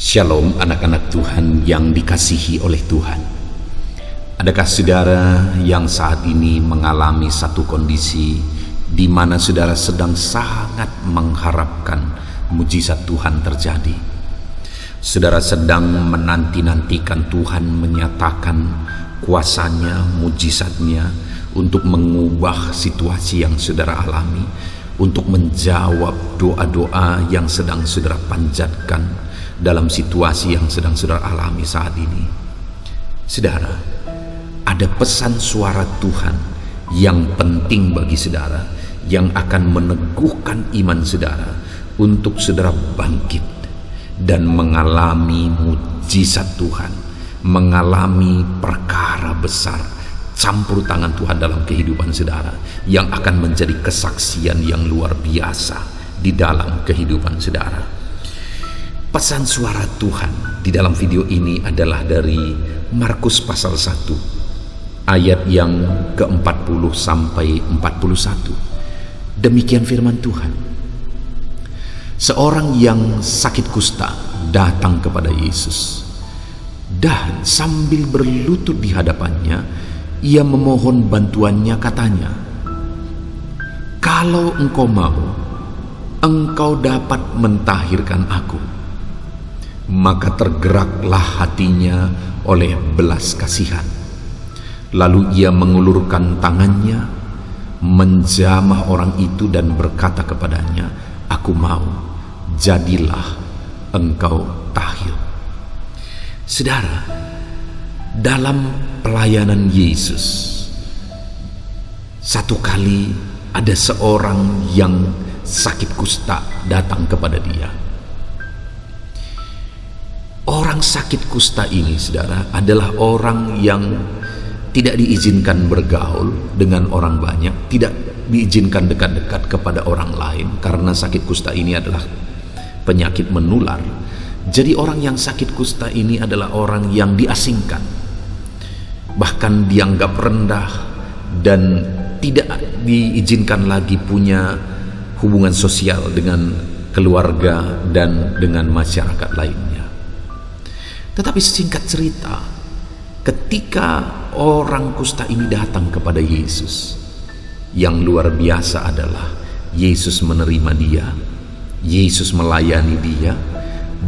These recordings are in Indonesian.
Shalom anak-anak Tuhan yang dikasihi oleh Tuhan. Adakah saudara yang saat ini mengalami satu kondisi di mana saudara sedang sangat mengharapkan mujizat Tuhan terjadi? Saudara sedang menanti-nantikan Tuhan menyatakan kuasanya, mujizatnya untuk mengubah situasi yang saudara alami, untuk menjawab doa-doa yang sedang saudara panjatkan dalam situasi yang sedang saudara alami saat ini. Saudara, ada pesan suara Tuhan yang penting bagi saudara, yang akan meneguhkan iman saudara untuk saudara bangkit dan mengalami mujizat Tuhan, mengalami perkara besar, campur tangan Tuhan dalam kehidupan saudara, yang akan menjadi kesaksian yang luar biasa di dalam kehidupan saudara. Pesan suara Tuhan di dalam video ini adalah dari Markus pasal 1 ayat yang ke-40 sampai 41. Demikian firman Tuhan. Seorang yang sakit kusta datang kepada Yesus, dan sambil berlutut di hadapannya, ia memohon bantuannya, katanya, "Kalau engkau mau, engkau dapat mentahirkan aku." Maka tergeraklah hatinya oleh belas kasihan. Lalu ia mengulurkan tangannya, menjamah orang itu dan berkata kepadanya, "Aku mau, jadilah engkau tahir." Saudara, dalam pelayanan Yesus, satu kali ada seorang yang sakit kusta datang kepada dia. Orang sakit kusta ini, saudara, adalah orang yang tidak diizinkan bergaul dengan orang banyak, tidak diizinkan dekat-dekat kepada orang lain, karena sakit kusta ini adalah penyakit menular. Jadi orang yang sakit kusta ini adalah orang yang diasingkan, bahkan dianggap rendah, dan tidak diizinkan lagi punya hubungan sosial dengan keluarga dan dengan masyarakat lainnya. Tetapi singkat cerita, ketika orang kusta ini datang kepada Yesus, yang luar biasa adalah Yesus menerima dia, Yesus melayani dia,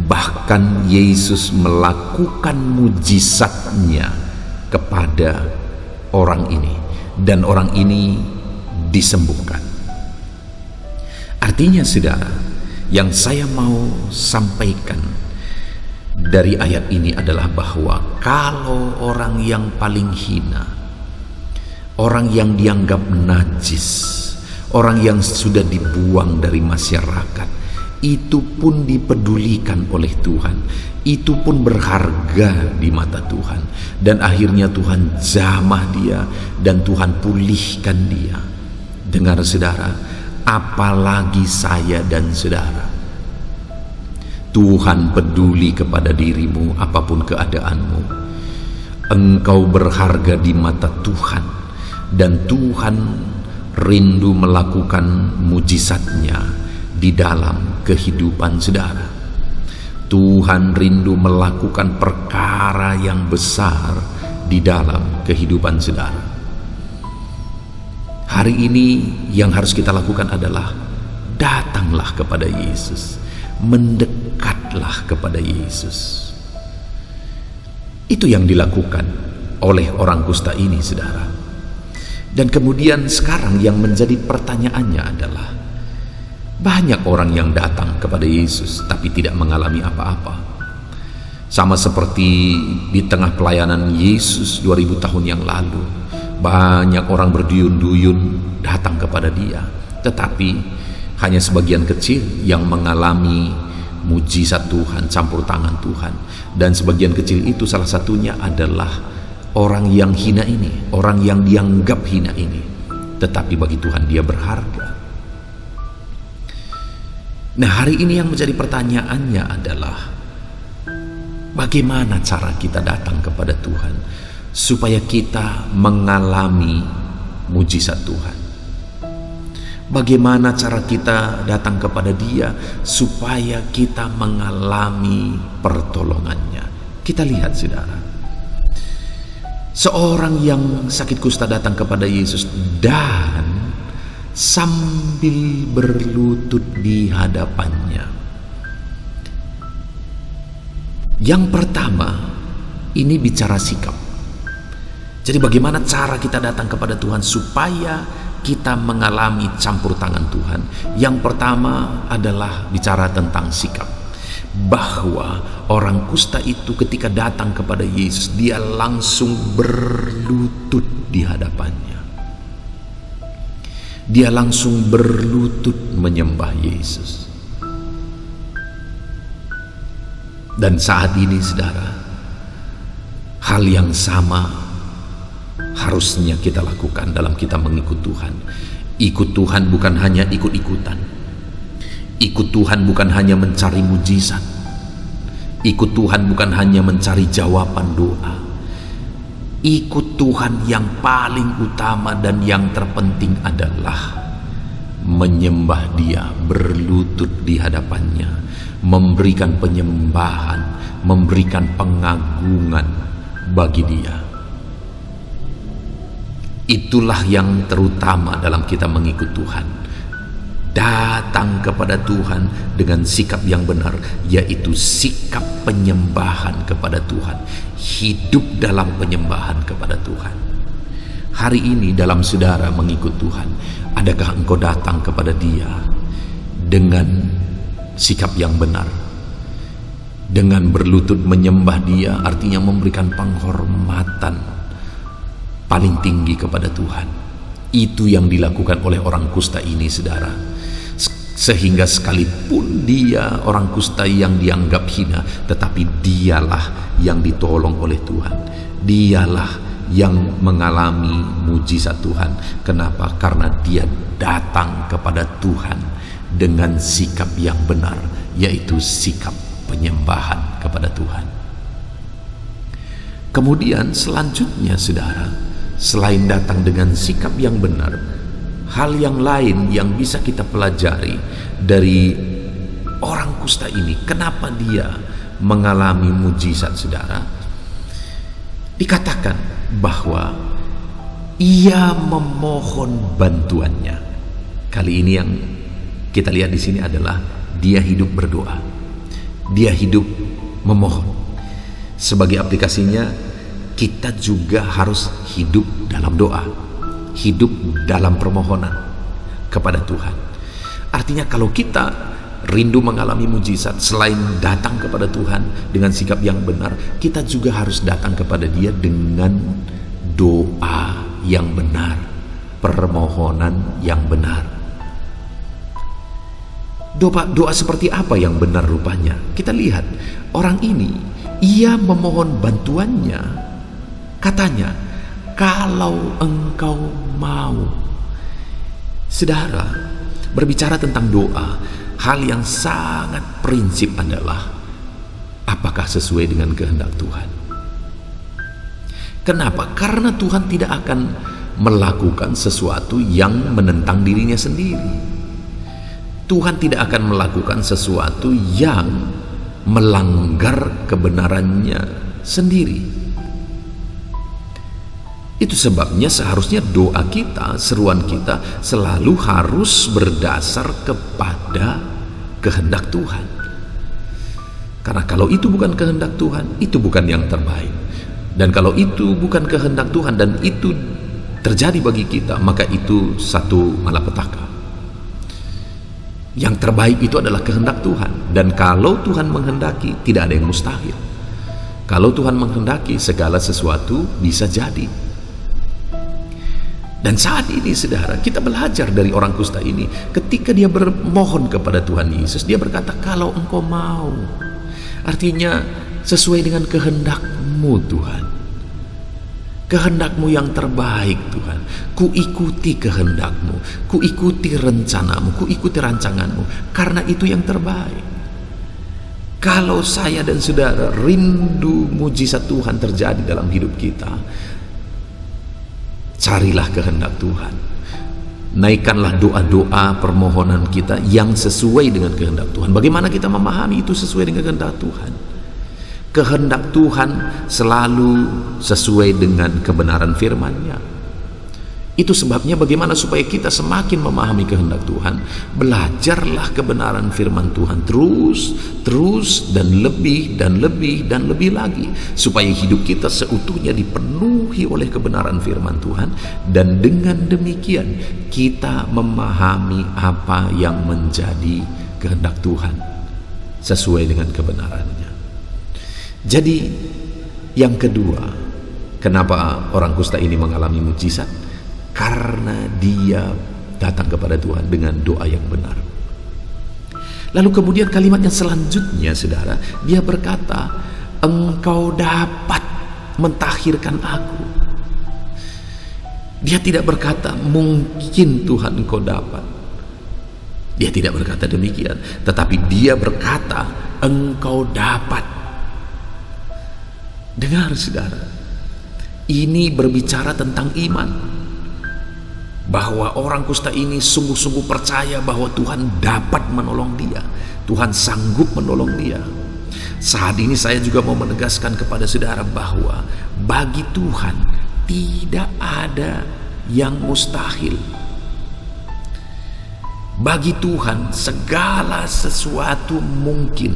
bahkan Yesus melakukan mujizatnya kepada orang ini, dan orang ini disembuhkan. Artinya, saudara, yang saya mau sampaikan dari ayat ini adalah bahwa kalau orang yang paling hina, orang yang dianggap najis, orang yang sudah dibuang dari masyarakat, itu pun dipedulikan oleh Tuhan, itu pun berharga di mata Tuhan, dan akhirnya Tuhan jamah dia dan Tuhan pulihkan dia. Dengar saudara, apalagi saya dan saudara, Tuhan peduli kepada dirimu apapun keadaanmu. Engkau berharga di mata Tuhan, dan Tuhan rindu melakukan mujizatnya di dalam kehidupan saudara. Tuhan rindu melakukan perkara yang besar di dalam kehidupan saudara. Hari ini yang harus kita lakukan adalah datanglah kepada Yesus, mendekatlah kepada Yesus. Itu yang dilakukan oleh orang kusta ini, saudara. Dan kemudian sekarang yang menjadi pertanyaannya adalah, banyak orang yang datang kepada Yesus tapi tidak mengalami apa-apa. Sama seperti di tengah pelayanan Yesus 2000 tahun yang lalu, banyak orang berduyun-duyun datang kepada dia, tetapi hanya sebagian kecil yang mengalami mujizat Tuhan, campur tangan Tuhan. Dan sebagian kecil itu salah satunya adalah orang yang hina ini, orang yang dianggap hina ini, tetapi bagi Tuhan dia berharga. Nah, hari ini yang menjadi pertanyaannya adalah, bagaimana cara kita datang kepada Tuhan supaya kita mengalami mujizat Tuhan? Bagaimana cara kita datang kepada Dia supaya kita mengalami pertolongannya? Kita lihat, saudara. Seorang yang sakit kusta datang kepada Yesus dan sambil berlutut di hadapannya. Yang pertama, ini bicara sikap. Jadi bagaimana cara kita datang kepada Tuhan supaya kita mengalami campur tangan Tuhan? Yang pertama adalah bicara tentang sikap. Bahwa orang kusta itu ketika datang kepada Yesus, dia langsung berlutut di hadapannya. Dia langsung berlutut menyembah Yesus. Dan saat ini, saudara, hal yang sama harusnya kita lakukan dalam kita mengikut Tuhan. Ikut Tuhan bukan hanya ikut-ikutan. Ikut Tuhan bukan hanya mencari mujizat. Ikut Tuhan bukan hanya mencari jawaban doa. Ikut Tuhan yang paling utama dan yang terpenting adalah menyembah Dia, berlutut di hadapannya, memberikan penyembahan, memberikan pengagungan bagi Dia. Itulah yang terutama dalam kita mengikut Tuhan. Datang kepada Tuhan dengan sikap yang benar, yaitu sikap penyembahan kepada Tuhan. Hidup dalam penyembahan kepada Tuhan. Hari ini dalam saudara mengikut Tuhan, adakah engkau datang kepada Dia dengan sikap yang benar? Dengan berlutut menyembah Dia, artinya memberikan penghormatan paling tinggi kepada Tuhan. Itu yang dilakukan oleh orang kusta ini, saudara. Sehingga sekalipun dia orang kusta yang dianggap hina, tetapi dialah yang ditolong oleh Tuhan. Dialah yang mengalami mujizat Tuhan. Kenapa? Karena dia datang kepada Tuhan dengan sikap yang benar, yaitu sikap penyembahan kepada Tuhan. Kemudian selanjutnya, saudara, selain datang dengan sikap yang benar, hal yang lain yang bisa kita pelajari dari orang kusta ini, kenapa dia mengalami mujizat, saudara? Dikatakan bahwa ia memohon bantuannya. Kali ini yang kita lihat di sini adalah dia hidup berdoa. Dia hidup memohon. Sebagai aplikasinya, kita juga harus hidup dalam doa, hidup dalam permohonan kepada Tuhan. Artinya kalau kita rindu mengalami mujizat, selain datang kepada Tuhan dengan sikap yang benar, kita juga harus datang kepada Dia dengan doa yang benar, permohonan yang benar. Doa seperti apa yang benar rupanya? Kita lihat orang ini, ia memohon bantuannya. Katanya, kalau engkau mau. Saudara, berbicara tentang doa, hal yang sangat prinsip adalah apakah sesuai dengan kehendak Tuhan. Kenapa? Karena Tuhan tidak akan melakukan sesuatu yang menentang dirinya sendiri. Tuhan tidak akan melakukan sesuatu yang melanggar kebenarannya sendiri. Itu sebabnya seharusnya doa kita, seruan kita selalu harus berdasar kepada kehendak Tuhan. Karena kalau itu bukan kehendak Tuhan, itu bukan yang terbaik. Dan kalau itu bukan kehendak Tuhan dan itu terjadi bagi kita, maka itu satu malapetaka. Yang terbaik itu adalah kehendak Tuhan. Dan kalau Tuhan menghendaki, tidak ada yang mustahil. Kalau Tuhan menghendaki, segala sesuatu bisa jadi. Dan saat ini, saudara, kita belajar dari orang kusta ini. Ketika dia bermohon kepada Tuhan Yesus, dia berkata, kalau engkau mau. Artinya sesuai dengan kehendak-Mu, Tuhan. Kehendak-Mu yang terbaik, Tuhan. Ku ikuti kehendak-Mu, ku ikuti rencanamu, ku ikuti rancangan-Mu, karena itu yang terbaik. Kalau saya dan saudara rindu mujizat Tuhan terjadi dalam hidup kita, carilah kehendak Tuhan. Naikkanlah doa-doa permohonan kita yang sesuai dengan kehendak Tuhan. Bagaimana kita memahami itu sesuai dengan kehendak Tuhan? Kehendak Tuhan selalu sesuai dengan kebenaran firman-Nya. Itu sebabnya bagaimana supaya kita semakin memahami kehendak Tuhan, belajarlah kebenaran firman Tuhan terus dan lebih dan lebih dan lebih lagi, supaya hidup kita seutuhnya dipenuhi oleh kebenaran firman Tuhan, dan dengan demikian kita memahami apa yang menjadi kehendak Tuhan sesuai dengan kebenarannya. Jadi yang kedua, kenapa orang kusta ini mengalami mujizat? Karena dia datang kepada Tuhan dengan doa yang benar. Lalu kemudian kalimat yang selanjutnya, saudara, dia berkata, engkau dapat mentahirkan aku. Dia tidak berkata, mungkin Tuhan engkau dapat. Dia tidak berkata demikian, tetapi dia berkata, engkau dapat. Dengar, saudara, ini berbicara tentang iman, bahwa orang kusta ini sungguh-sungguh percaya bahwa Tuhan dapat menolong dia, Tuhan sanggup menolong dia. Saat ini saya juga mau menegaskan kepada saudara bahwa bagi Tuhan tidak ada yang mustahil. Bagi Tuhan segala sesuatu mungkin,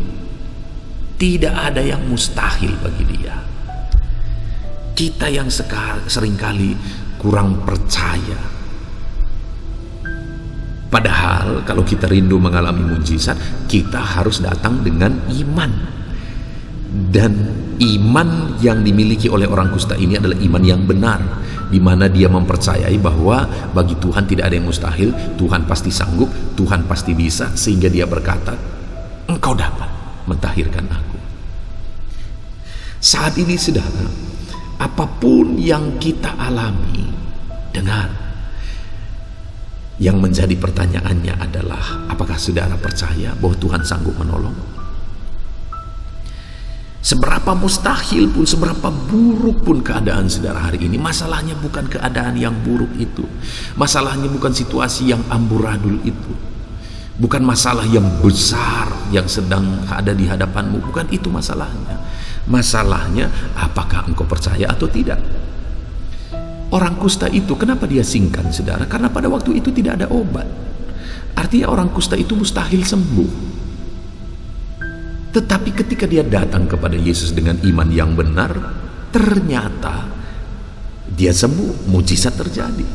tidak ada yang mustahil bagi dia. Kita yang seringkali kurang percaya. Padahal kalau kita rindu mengalami mujizat, kita harus datang dengan iman. Dan iman yang dimiliki oleh orang kusta ini adalah iman yang benar, di mana dia mempercayai bahwa bagi Tuhan tidak ada yang mustahil, Tuhan pasti sanggup, Tuhan pasti bisa, sehingga dia berkata, engkau dapat mentahirkan aku. Saat ini, saudara, apapun yang kita alami, dengar, yang menjadi pertanyaannya adalah, apakah saudara percaya bahwa Tuhan sanggup menolong? Seberapa mustahil pun, seberapa buruk pun keadaan saudara hari ini, masalahnya bukan keadaan yang buruk itu. Masalahnya bukan situasi yang amburadul itu. Bukan masalah yang besar yang sedang ada di hadapanmu. Bukan itu masalahnya. Masalahnya, apakah engkau percaya atau tidak? Orang kusta itu, kenapa dia singkan, saudara? Karena pada waktu itu tidak ada obat. Artinya orang kusta itu mustahil sembuh. Tetapi ketika dia datang kepada Yesus dengan iman yang benar, ternyata dia sembuh, mujizat terjadi.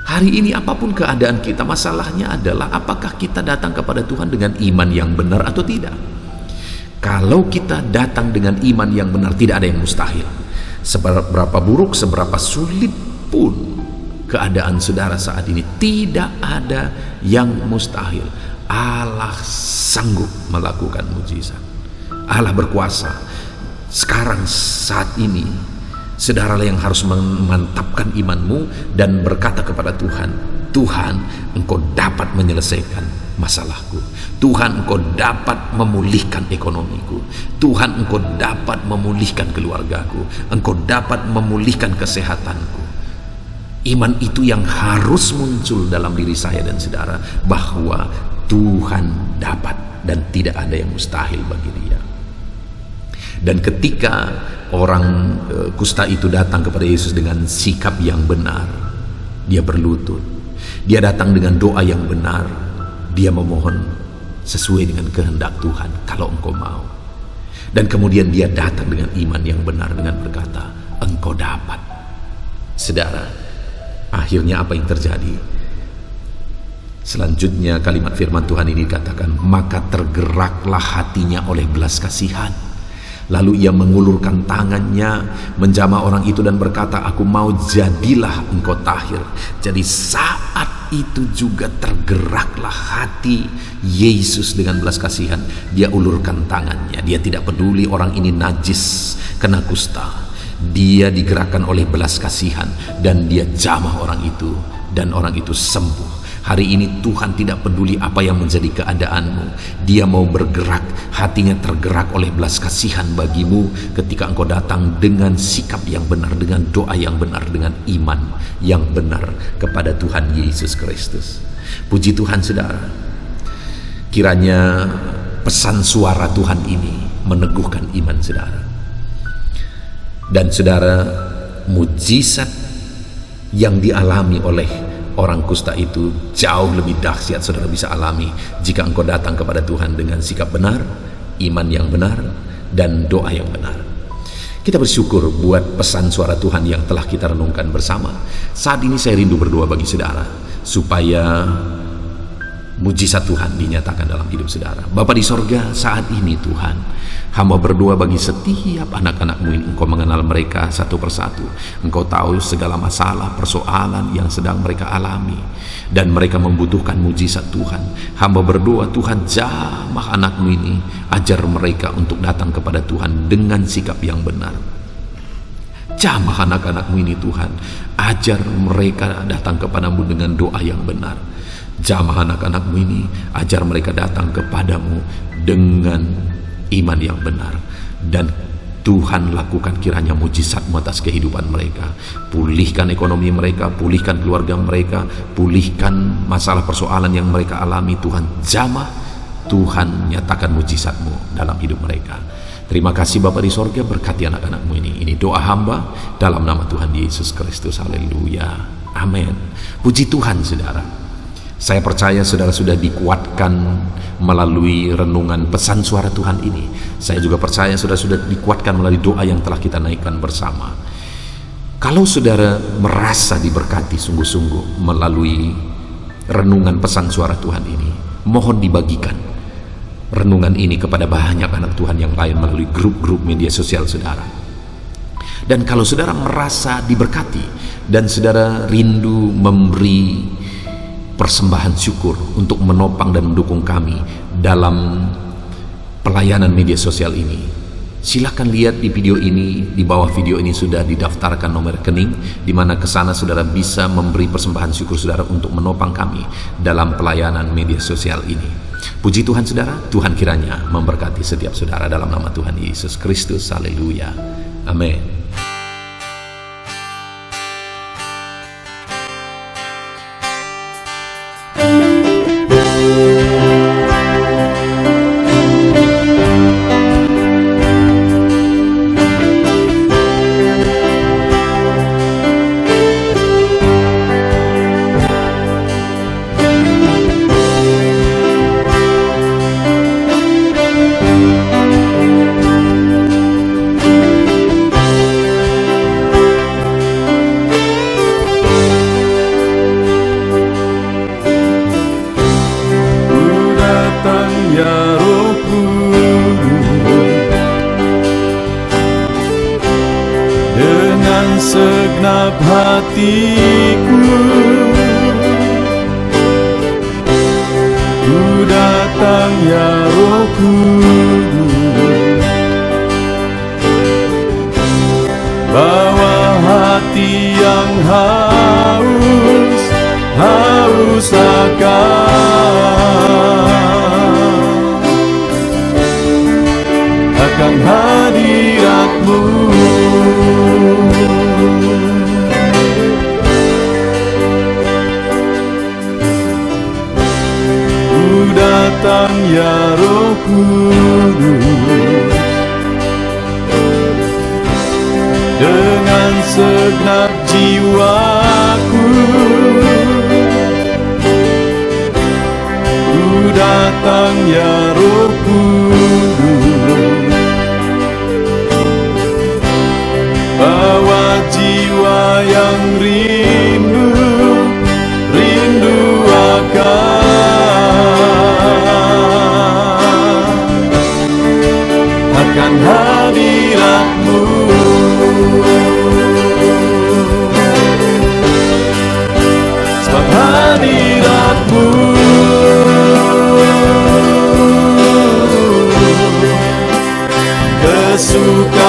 Hari ini apapun keadaan kita, masalahnya adalah apakah kita datang kepada Tuhan dengan iman yang benar atau tidak. Kalau kita datang dengan iman yang benar, tidak ada yang mustahil. Seberapa buruk, seberapa sulit pun keadaan saudara saat ini, tidak ada yang mustahil. Allah sanggup melakukan mujizat. Allah berkuasa. Sekarang, saat ini, saudaralah yang harus memantapkan imanmu dan berkata kepada Tuhan, Tuhan, engkau dapat menyelesaikan masalahku. Tuhan, engkau dapat memulihkan ekonomiku. Tuhan, engkau dapat memulihkan keluargaku. Engkau dapat memulihkan kesehatanku. Iman itu yang harus muncul dalam diri saya dan saudara, bahwa Tuhan dapat dan tidak ada yang mustahil bagi dia. Dan ketika orang kusta itu datang kepada Yesus dengan sikap yang benar, dia berlutut, dia datang dengan doa yang benar, dia memohon sesuai dengan kehendak Tuhan, kalau engkau mau. Dan kemudian dia datang dengan iman yang benar dengan berkata, engkau dapat. Saudara, akhirnya apa yang terjadi? Selanjutnya kalimat firman Tuhan ini dikatakan, maka tergeraklah hatinya oleh belas kasihan. Lalu ia mengulurkan tangannya menjamah orang itu dan berkata, aku mau, jadilah engkau tahir. Jadi saat itu juga tergeraklah hati Yesus dengan belas kasihan. Dia ulurkan tangannya. Dia tidak peduli orang ini najis, kena kusta. Dia digerakkan oleh belas kasihan dan dia jamah orang itu, dan orang itu sembuh. Hari ini Tuhan tidak peduli apa yang menjadi keadaanmu. Dia mau bergerak, hatinya tergerak oleh belas kasihan bagimu ketika engkau datang dengan sikap yang benar, dengan doa yang benar, dengan iman yang benar kepada Tuhan Yesus Kristus. Puji Tuhan saudara, kiranya pesan suara Tuhan ini meneguhkan iman saudara. Dan saudara, mujizat yang dialami oleh orang kusta itu jauh lebih dahsyat saudara bisa alami jika engkau datang kepada Tuhan dengan sikap benar, iman yang benar, dan doa yang benar. Kita bersyukur buat pesan suara Tuhan yang telah kita renungkan bersama. Saat ini saya rindu berdoa bagi saudara supaya mujizat Tuhan dinyatakan dalam hidup saudara. Bapa di sorga, saat ini Tuhan, hamba berdoa bagi setiap anak-anak-Mu yang Engkau mengenal mereka satu persatu. Engkau tahu segala masalah, persoalan yang sedang mereka alami, dan mereka membutuhkan mujizat Tuhan. Hamba berdoa, Tuhan, jamah anak-Mu ini, ajar mereka untuk datang kepada Tuhan dengan sikap yang benar. Jamah anak-anak-Mu ini Tuhan, ajar mereka datang kepadamu dengan doa yang benar. Jamah anak-anak-Mu ini, ajar mereka datang kepadamu dengan iman yang benar. Dan Tuhan lakukan kiranya mujizat-Mu atas kehidupan mereka. Pulihkan ekonomi mereka, pulihkan keluarga mereka, pulihkan masalah persoalan yang mereka alami. Tuhan jamah, Tuhan nyatakan mujizat-Mu dalam hidup mereka. Terima kasih Bapa di sorga, berkati anak-anak-Mu ini. Ini doa hamba dalam nama Tuhan Yesus Kristus. Haleluya, amin. Puji Tuhan saudara. Saya percaya saudara sudah dikuatkan melalui renungan pesan suara Tuhan ini. Saya juga percaya saudara sudah dikuatkan melalui doa yang telah kita naikkan bersama. Kalau saudara merasa diberkati sungguh-sungguh melalui renungan pesan suara Tuhan ini, mohon dibagikan renungan ini kepada banyak anak Tuhan yang lain melalui grup-grup media sosial saudara. Dan kalau saudara merasa diberkati dan saudara rindu memberi persembahan syukur untuk menopang dan mendukung kami dalam pelayanan media sosial ini, silakan lihat di video ini. Di bawah video ini sudah didaftarkan nomor rekening, di mana ke sana saudara bisa memberi persembahan syukur saudara untuk menopang kami dalam pelayanan media sosial ini. Puji Tuhan saudara, Tuhan kiranya memberkati setiap saudara dalam nama Tuhan Yesus Kristus. Haleluya, amin. Segenap hatiku ku datang ya Roh Kudus, bawa hati yang haus akan hadirat-Mu. Datang ya Roh Kudus, dengan segenap jiwaku ku datang ya Roh Kudus, bawa jiwa yang rindu akan hadirat-Mu. Sebab hadirat-Mu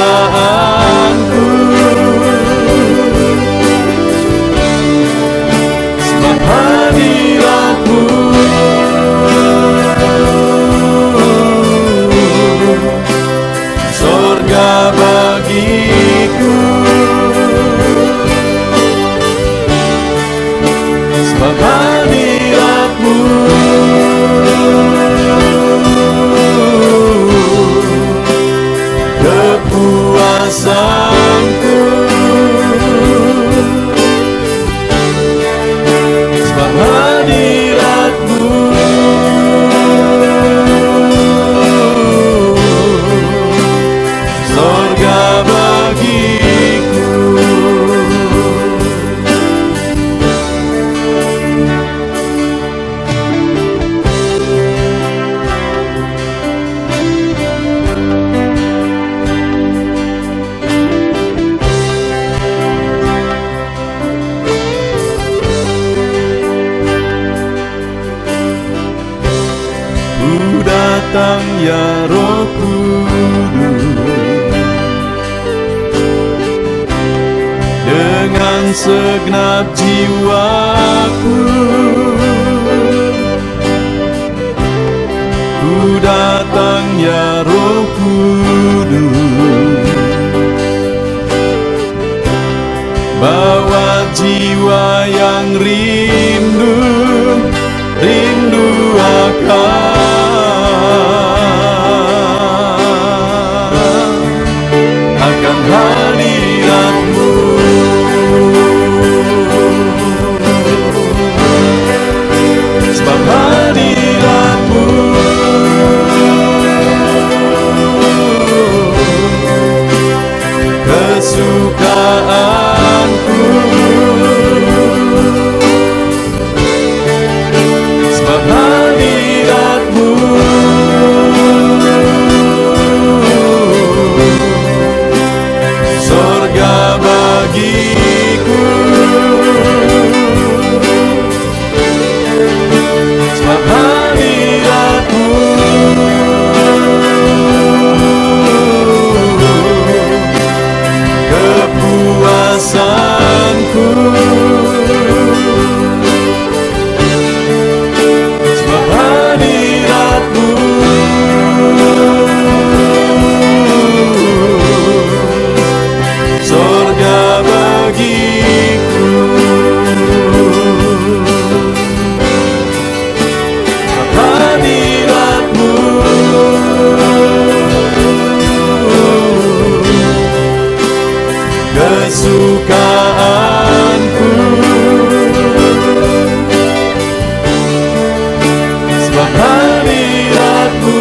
kesukaanku, sebab hadirat kepuasanku. Sebab hadirat-Mu sorga bagiku. Ku datang ya Roh Kudus, dengan segenap jiwaku. Ku datang ya Roh Kudus, bawa jiwa yang rindu akan hadirat-Mu. Sebab hadirat-Mu kesukaanku. Sebab hadirat-Mu sorga bagiku. Sebab hadirat-Mu kepuasanku. Sebab hadirat-Mu sorga bagiku. Sebab hadirat-Mu kesukaanku. Sebab hadirat-Mu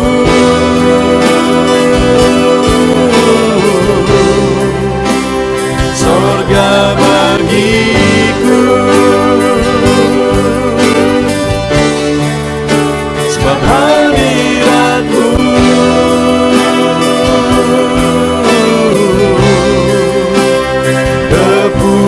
sorga bagiku. Sebab hadirat-Mu kepuasanku.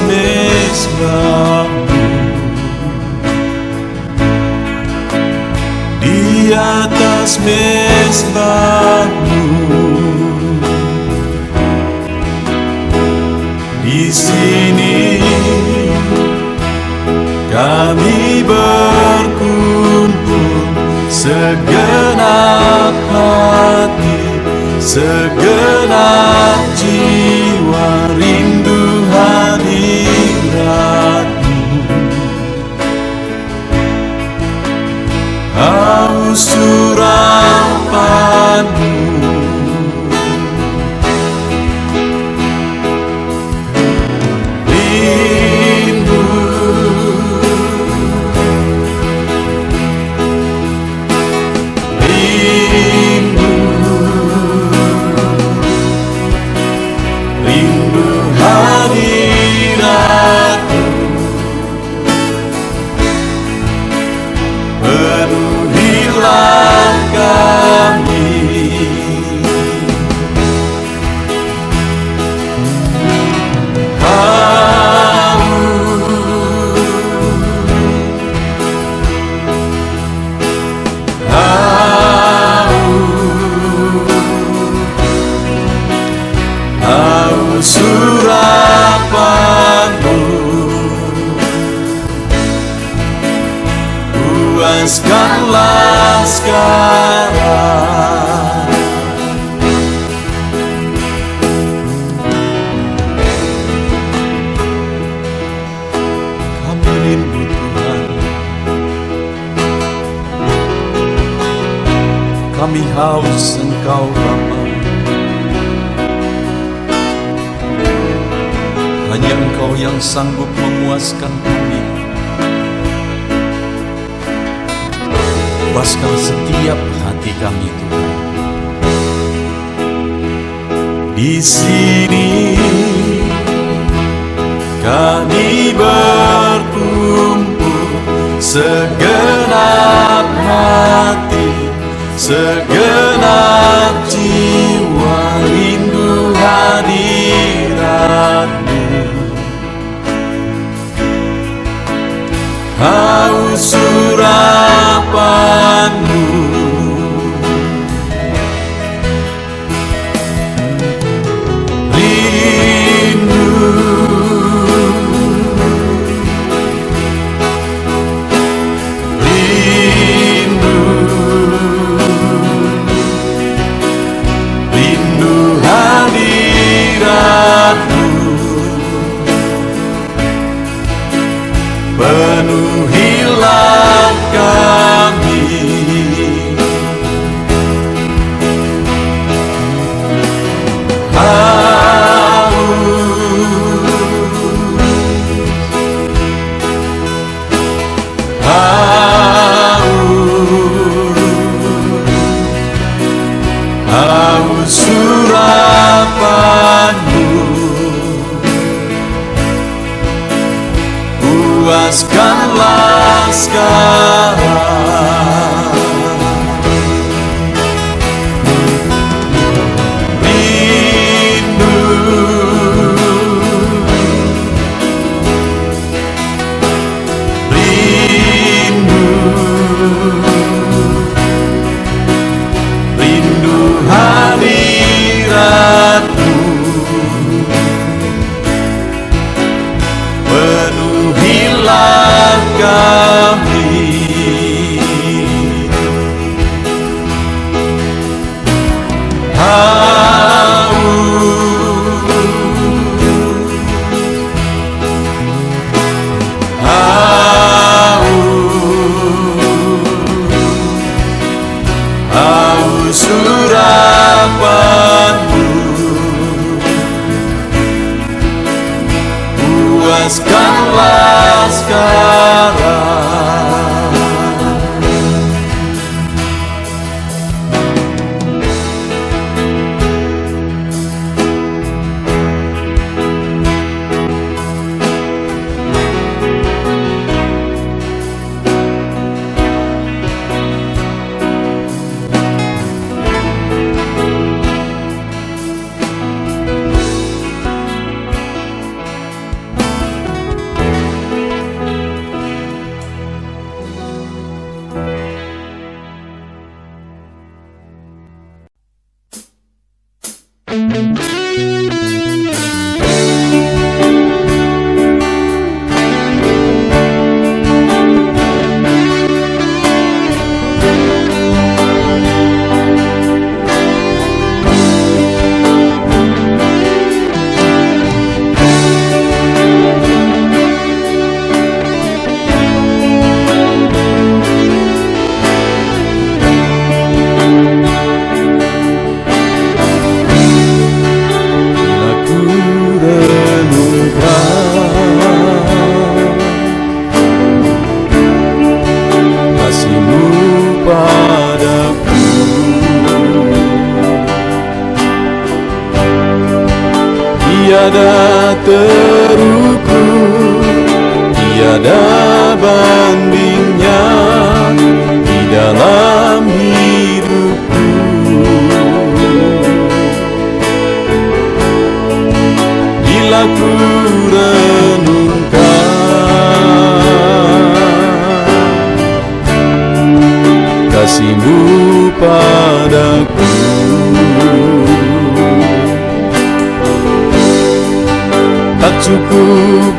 mezbahmu, di atas mezbahmu. Di sini kami berkumpul, segenap hati, segenap jiwa, rindu hadirat-Mu. Haus urapan-Mu, surapan-Mu, puaskanlah sekarang. Kami rindu Tuhan, kami haus Engkau Bapa. Hanya Engkau yang sanggup memuaskan kami. Puaskan setiap hati kami, Tuhan. Di sini kami berkumpul, segenap hati, segenap jiwa, rindu hadirat-Mu. Haus urapan-Mu, rindu, rindu, rindu hadirat-Mu. Penuhilah kami, haus surapan-Mu, puaskanlah sekarang. Rindu, rindu, rindu hadirat-Mu. Penuhilah kami, haus surapan-Mu, puaskanlah sekarang.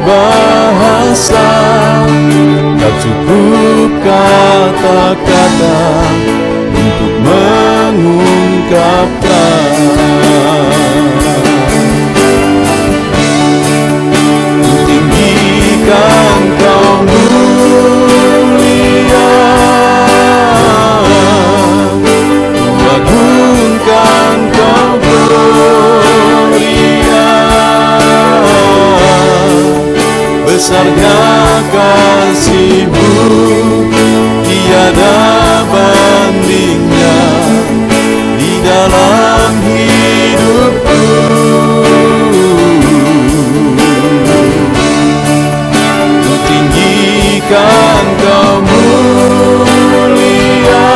bahasa, tak cukup kata-kata untuk mengungkapkan. Tinggikan Kau mulia, agungkan Kau gloria, besarnya kasih-Mu, tiada bandingnya di dalam hidupku. Ku tinggikan Kau mulia,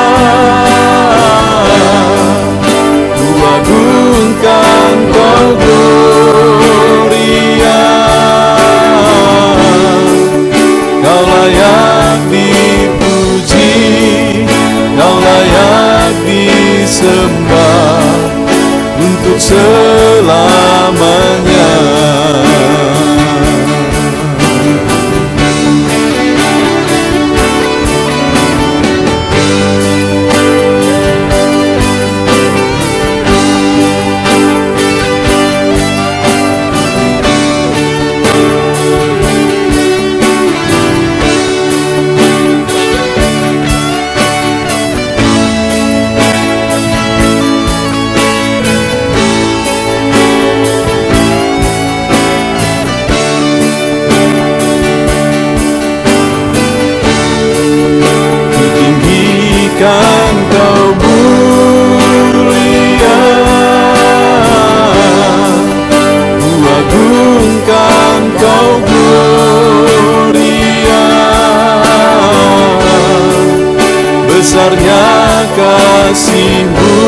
ku agungkan Kau gloria, Kau layak dipuji, Kau layak disembah untuk selamanya. Kan Kau mulia, ku agungkan Kau gloria, besarnya kasih-Mu,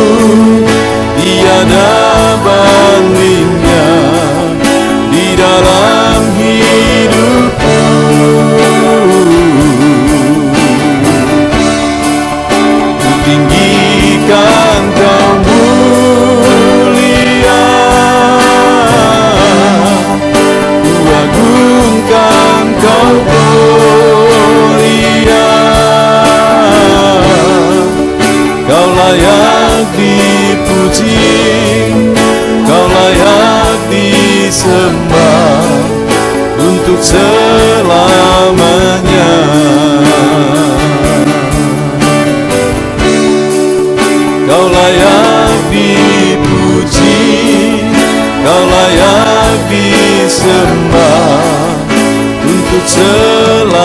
tiada bandingnya di dalam hidupku. Tinggikan Kau mulia, ku agungkan Kau gloria, Kau layak dipuji, Kau layak disembah untuk selamanya. Kau layak dipuji, Kau layak disembah untuk selamanya.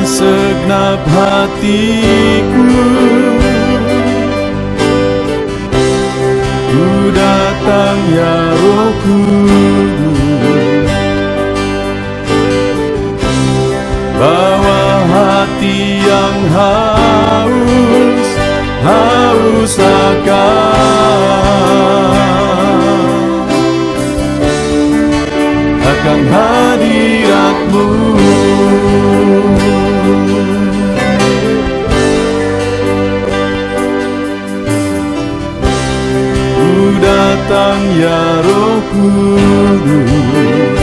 Segenap hatiku ku datang ya Roh Kudus, bawa hati yang haus akan hadirat-Mu. Datang ya Roh Kudus,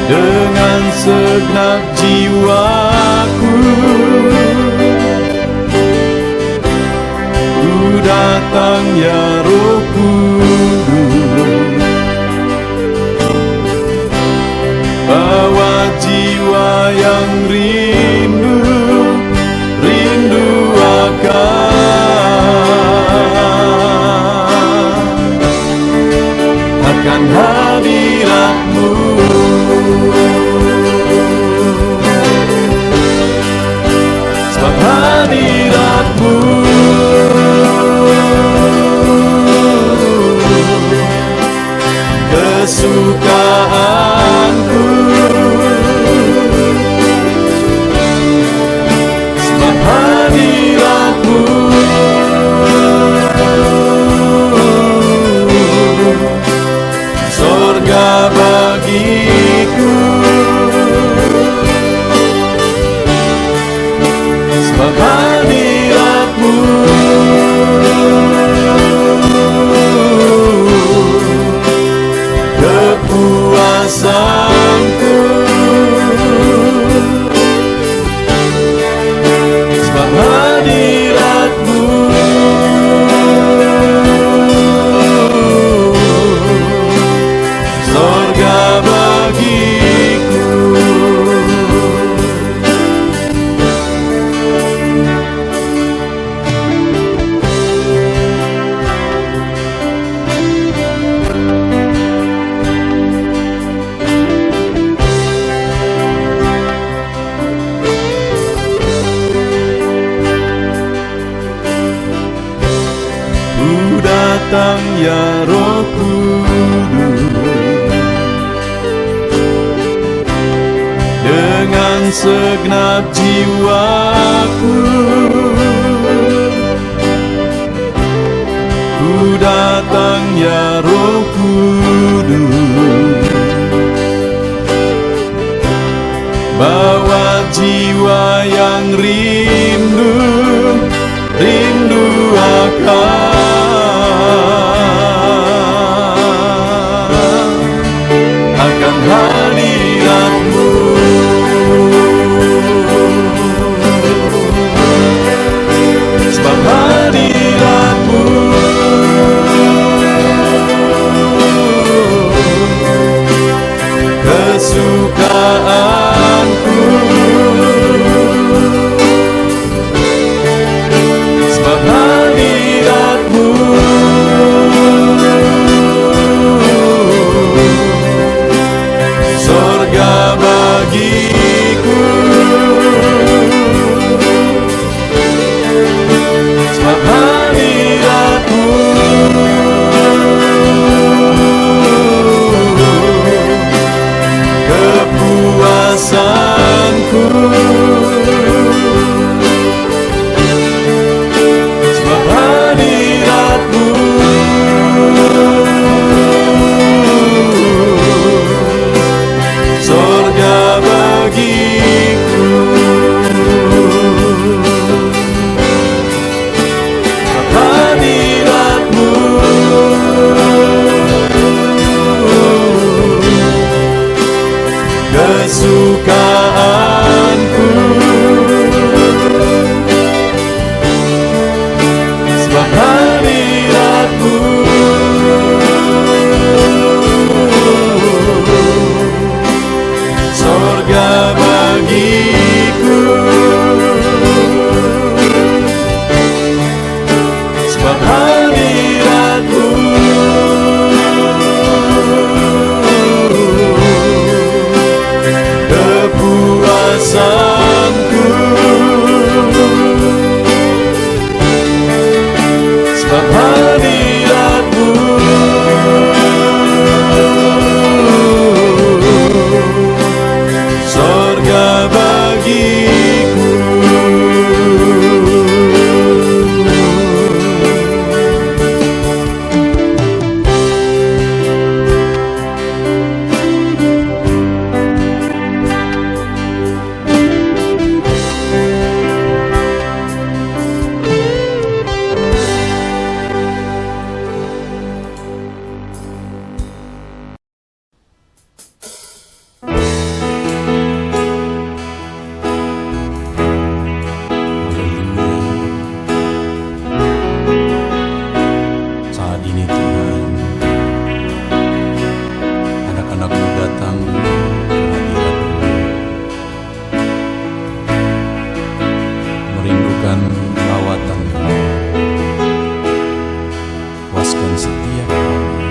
dengan segenap jiwaku ku datang ya Roh Kudus, bawa datang ya Roh Kudus, dengan segenap jiwaku ku datang ya Roh Kudus, bawa jiwa yang rindu akan hadirat-Mu. Sebab hadirat-Mu kesukaanku, sebab hadirat-Mu sorga bagiku, sebab hadirat-Mu kepuasanku, sebab hadirat-Mu sorga bagiku, sebab hadirat-Mu kesukaanku, sebab hadirat-Mu sorga bagiku, sebab hadirat-Mu kepuasanku, sebab hadirat-Mu sorga bagiku. Saat ini Tuhan, anak-anak-Mu datang ke hadirat-Mu, merindukan lawatan-Mu, puaskan setiap kami.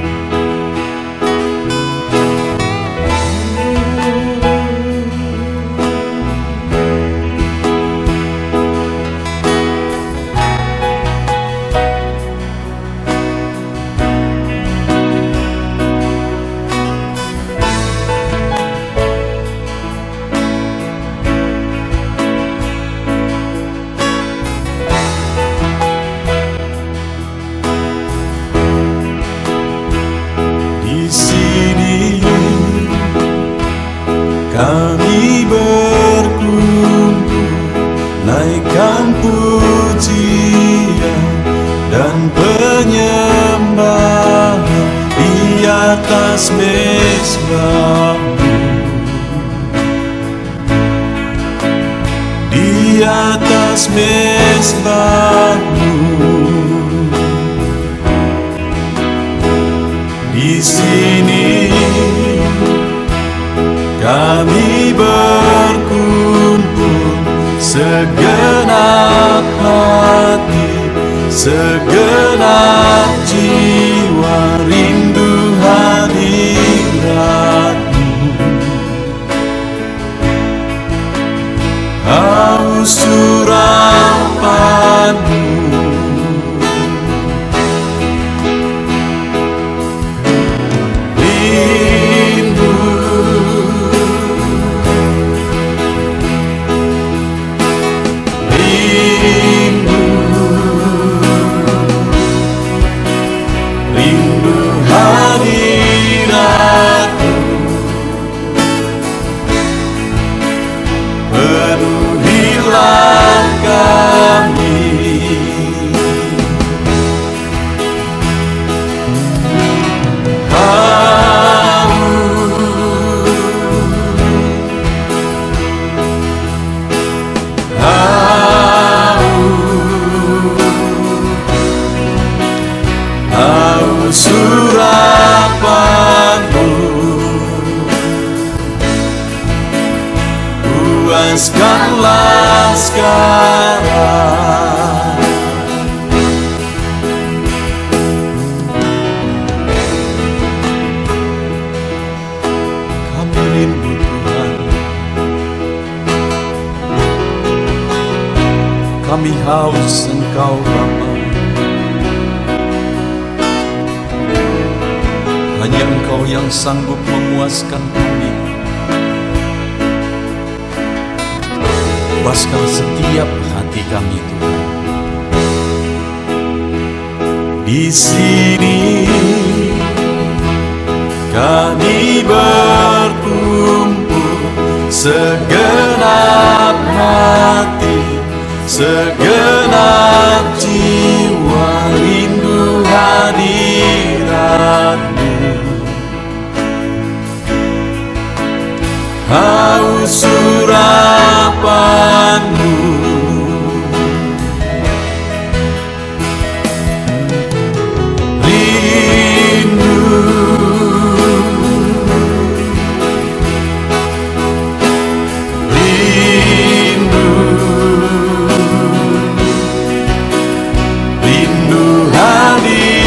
Di sini kami berkumpul, naikkan pujian dan penyembahan di atas mezbah-Mu, di atas mezbah-Mu. Di sini kami berkumpul, segenap hati, segenap jiwa rindu hadirat-Mu, haus surapan-Mu. puaskanlah sekarang. Kami rindu Tuhan, kami haus Engkau Bapa. Hanya Engkau yang sanggup memuaskan kami. Puaskan setiap hati kami Tuhan. Di sini kami berkumpul, segenap hati, segenap jiwa, rindu hadirat-Mu. Haus urapan-Mu, rindu, rindu, rindu hadirat-Mu.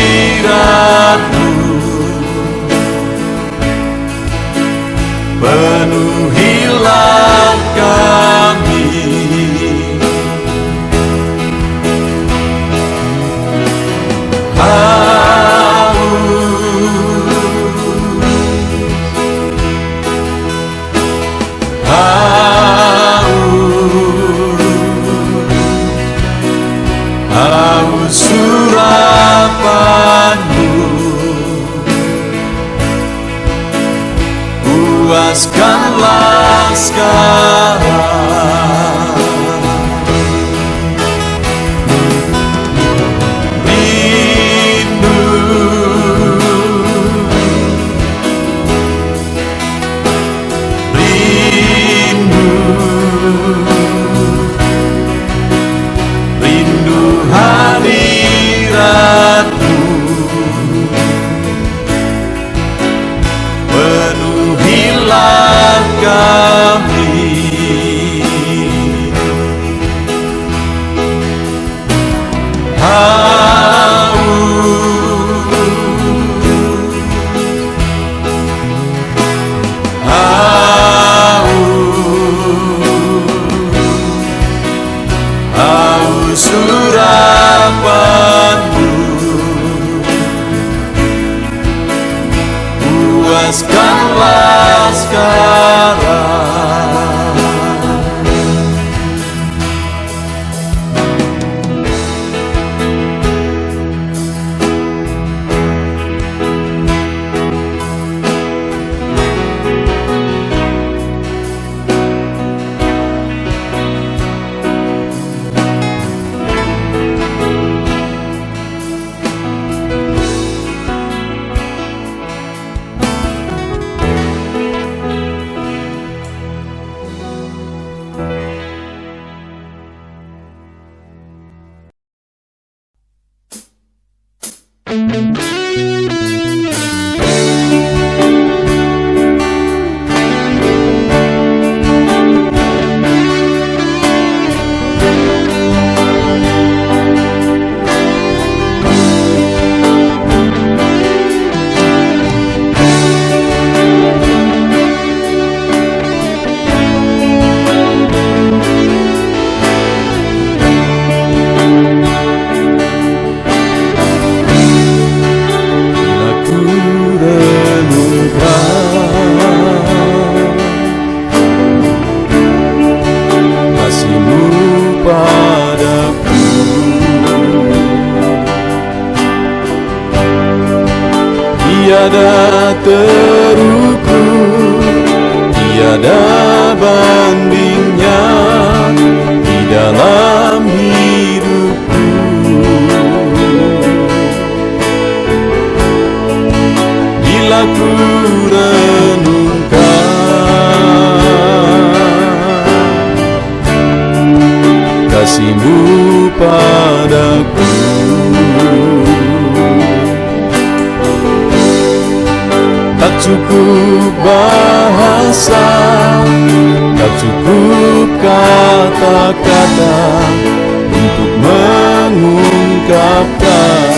Penuhilah kami, haus urapan-Mu. Puaskanlah sekarang. Rindu, rindu, rindu hadirat-Mu. Penuhilah kami, haus urapan-Mu. Puaskanlah sekarang. Tiada terukur, tiada bandingnya di dalam hidupku. Bila ku renungkan kasih-Mu padaku, tak cukup bahasa Tak cukup kata-kata untuk mengungkapkan.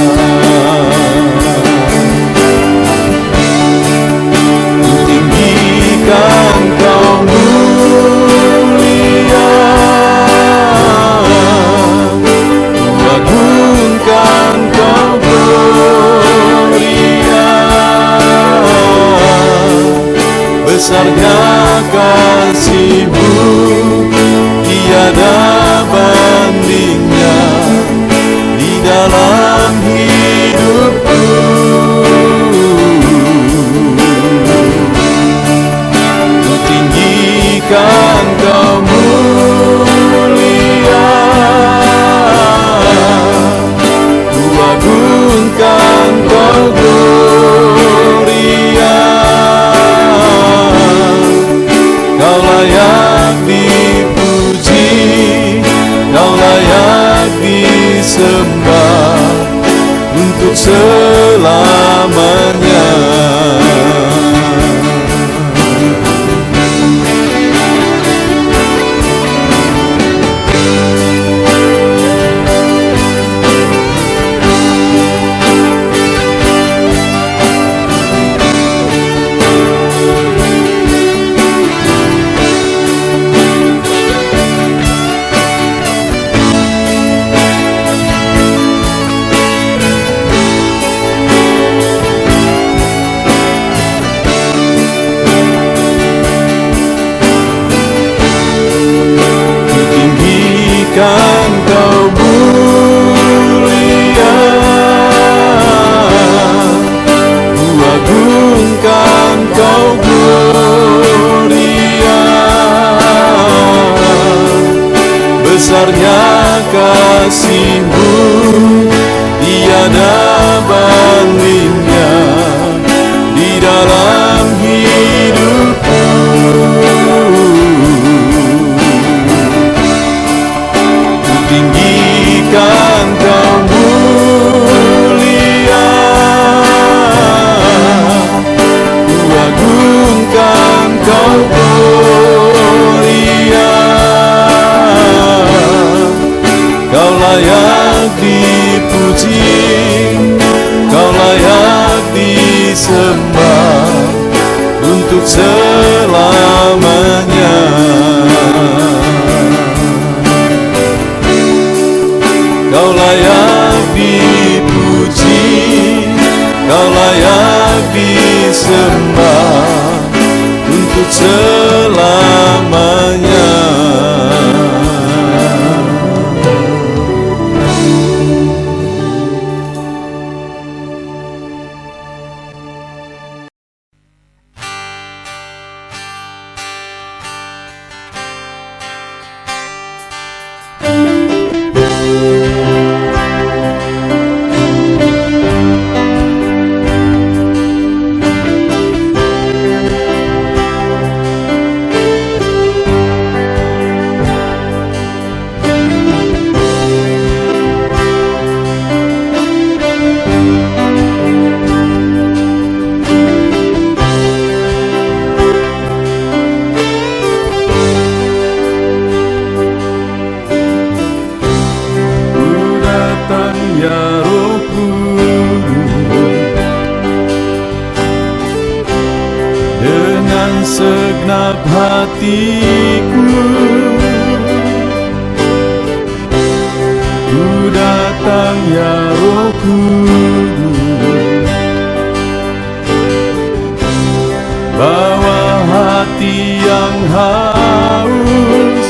Tinggikan Kau mulia, agungkan Kau gloria. Besarnya kasih-Mu, tiada bandingnya di dalam hidupku. Ku tinggikan Kau mulia, ku agungkan Kau gloria. Kau layak dipuji, Kau layak disembah untuk selamanya. Tinggikan Kau mulia, ku agungkan Kau gloria. Besarnya kasih-Mu, tiada bandingnya di dalam hidupku. Tinggikan Kau mulia, ku agungkan Kau gloria. Kau layak dipuji, Kau layak disembah untuk selamanya. Kau layak dipuji, Kau layak disembah untuk selamanya. Segenap hatiku ku datang ya Roh Kudus, bawa hati yang haus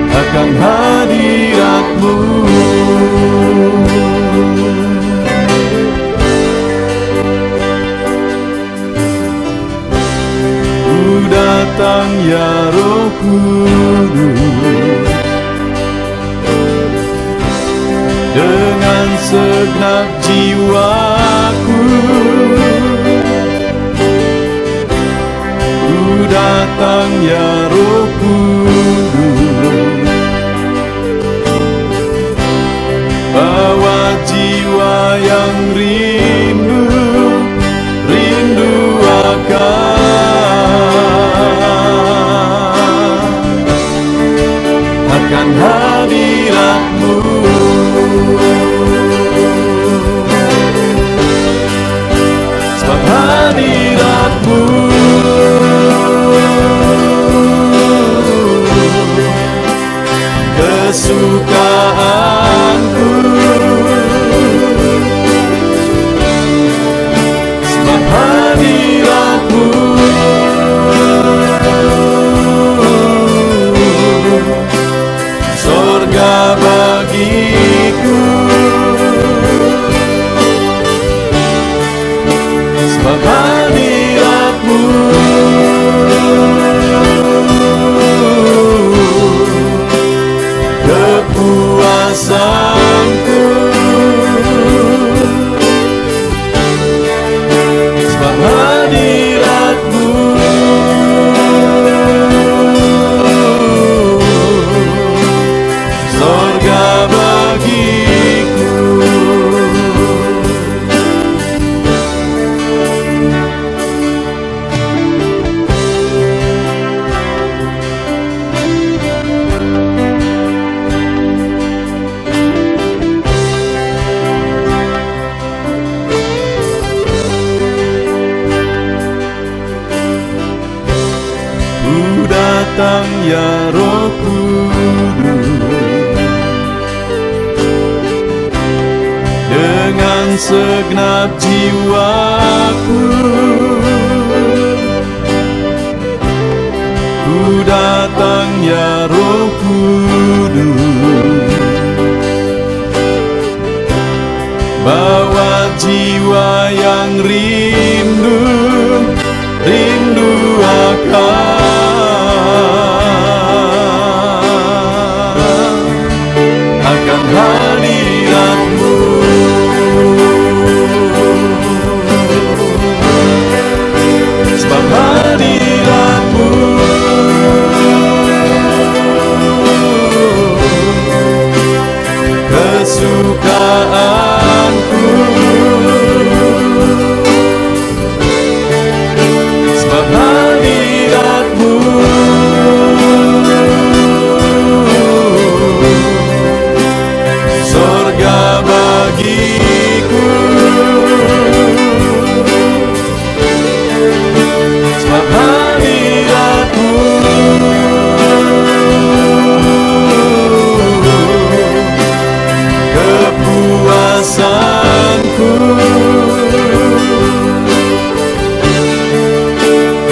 akan hadirat-Mu. Datang ya Roh Kudus, dengan segenap jiwaku ku datang ya Roh Kudus, bawa jiwa yang rindu kesukaanku. Sebab hadirat-Mu sorga bagiku. Sebab hadirat-Mu kepuasanku. Sebab hadirat-Mu sorga bagiku. Ku datang ya Roh Kudus, dengan segenap jiwaku. Ku datang ya Roh Kudus, bawa jiwa yang rindu akan hadirat-Mu. Sebab hadirat-Mu kesukaanku. Sebab hadirat-Mu sorga bagiku. Sebab hadirat-Mu kepuasanku.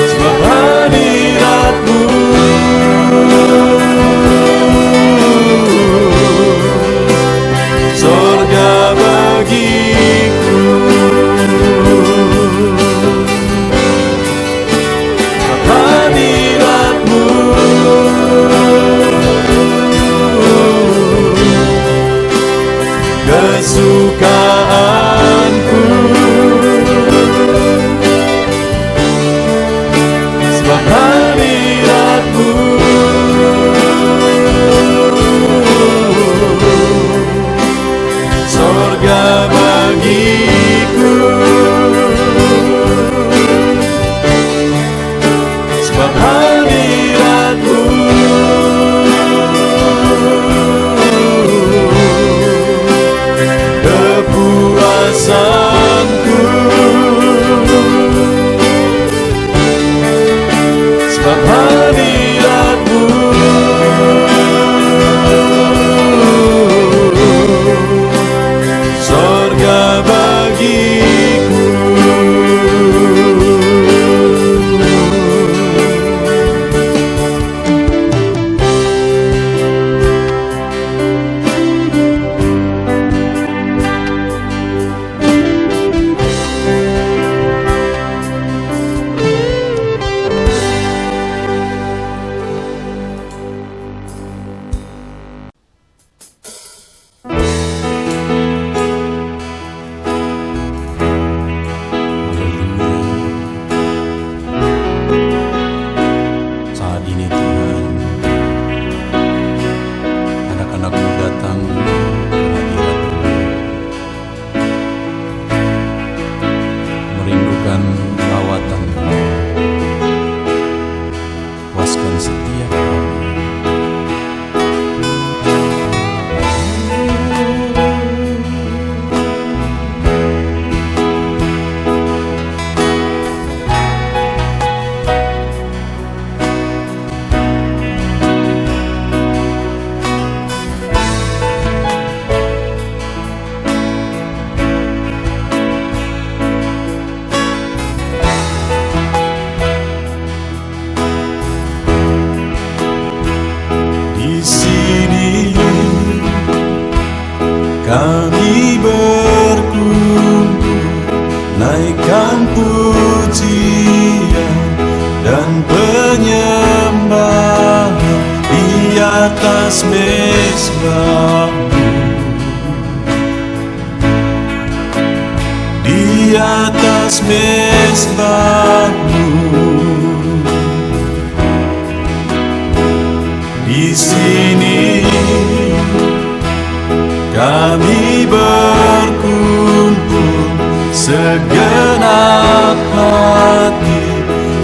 Sebab hadirat-Mu sorga bagiku. Sebab hadirat-Mu kesukaanku. Sebab hadirat-Mu sorga bagiku. Sebab hadirat-Mu kepuasanku. Sebab hadirat-Mu sorga bagiku. Saat ini Tuhan, anak-anak-Mu datang ke hadirat-Mu, merindukan lawatan-Mu. Puaskan setiap kami. naikkan pujian dan penyembahan di atas mezbah-Mu, di atas mezbah-Mu. Di sini kami berkumpul, segenap hati,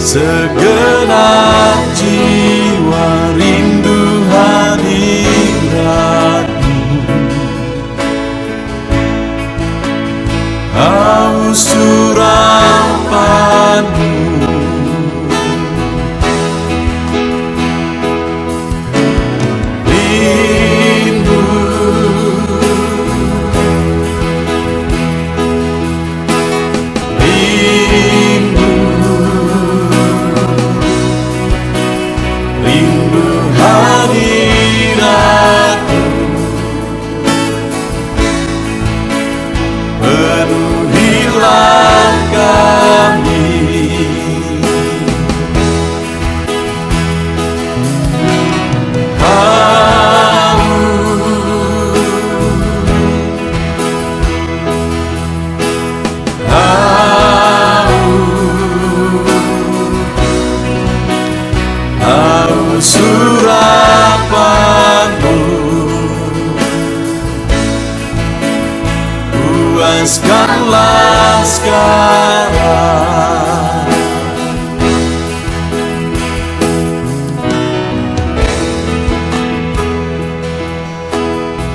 segenap jiwa, rindu hadirat-Mu. Haus urapan-Mu, surapan-Mu, puaskanlah sekarang.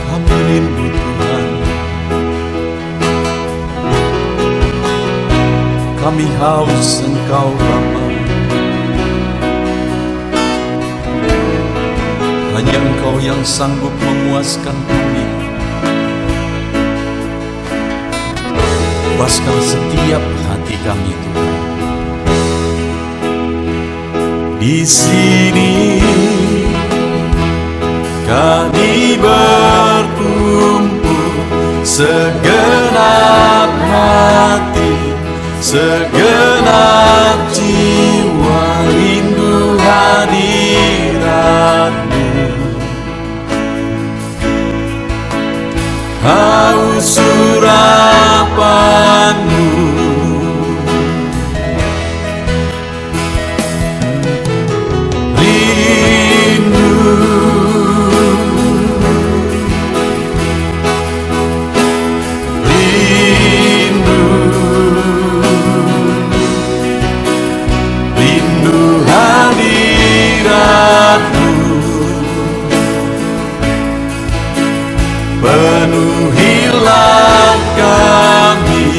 Kami rindu Tuhan, kami haus Engkau Bapa. Hanya Engkau yang sanggup memuaskan kami. Puaskan setiap hati kami, Tuhan. Di sini kami berkumpul, segenap hati, segenap jiwa, rindu hadirat-Mu. Haus urapan-Mu, rindu, rindu, rindu hadirat-Mu. Penuhilah kami,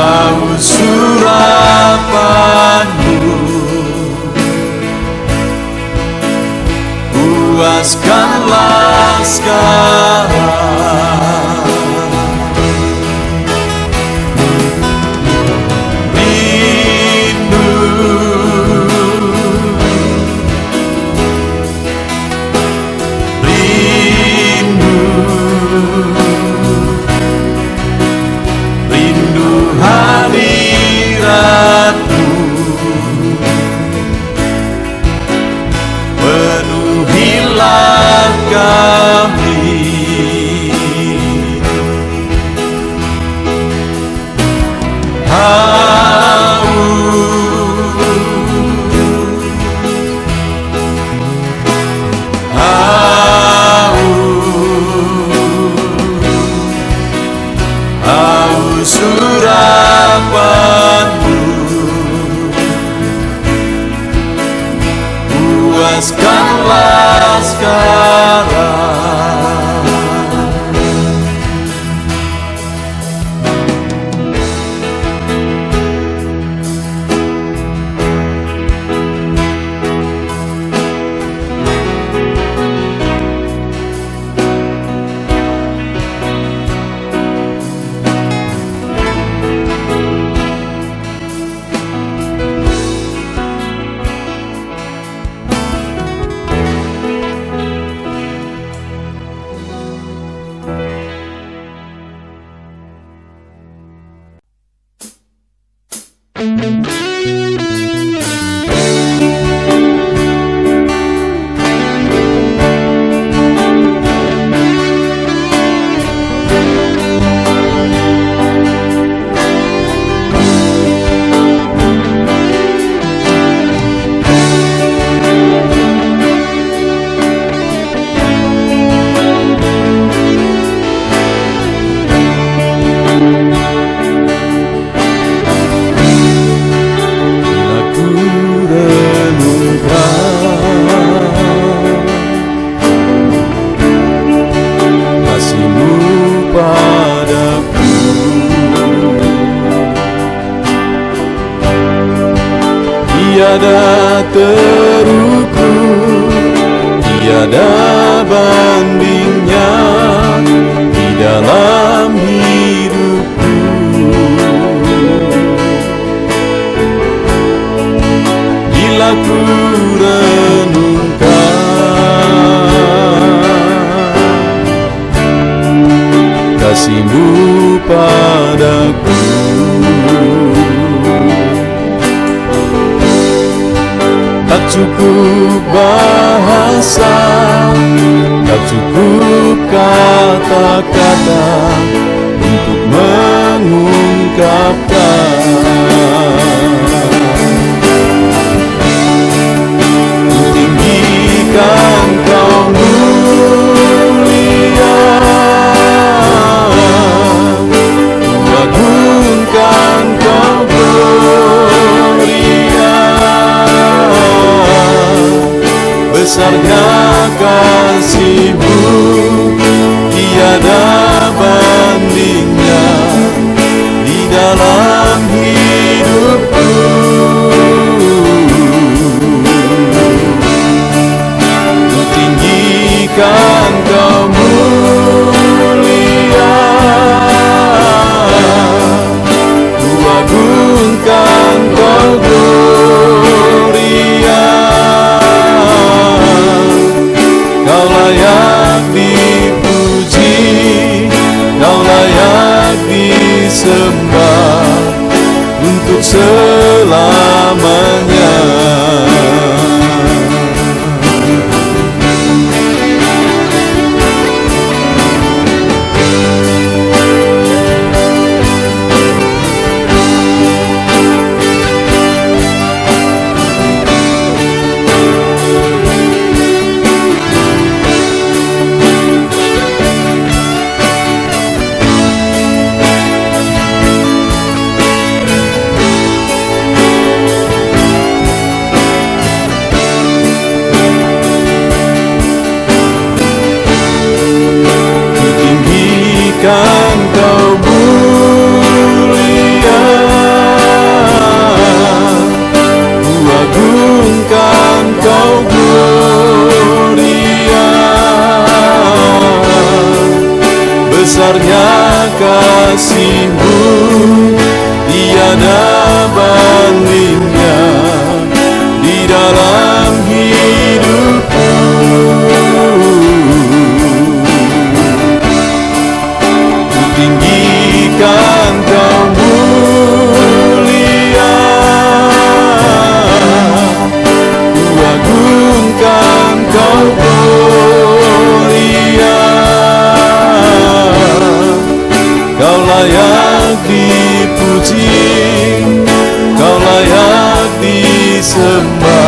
haus surapan-Mu, puaskanlah sekarang. Rindu, rindu, rindu hadirat-Mu. Penuhilah kami, haus surapan-Mu, puaskanlah sekarang. Tiada terukur, tiada bandingnya di dalam hidupku. Bila ku renungkan kasih-Mu padaku, tak cukup bahasa, tak cukup kata-kata untuk mengungkapkan. Tinggikan Kau mulia, agungkan Kau gloria. Besarnya kasih-Mu, tiada bandingnya di dalam hidupku. Ku tinggikan Kau mulia, ku agungkan Kau gloria. Kau layak dipuji, Kau layak disembah untuk selamanya. Tinggikan Kau mulia, ku agungkan Kau gloria. Besarnya kasih-Mu, tiada bandingnya di dalam hidupku. Tinggikan Kau mulia, ku agungkan Kau gloria. Kau layak dipuji, Kau layak disembah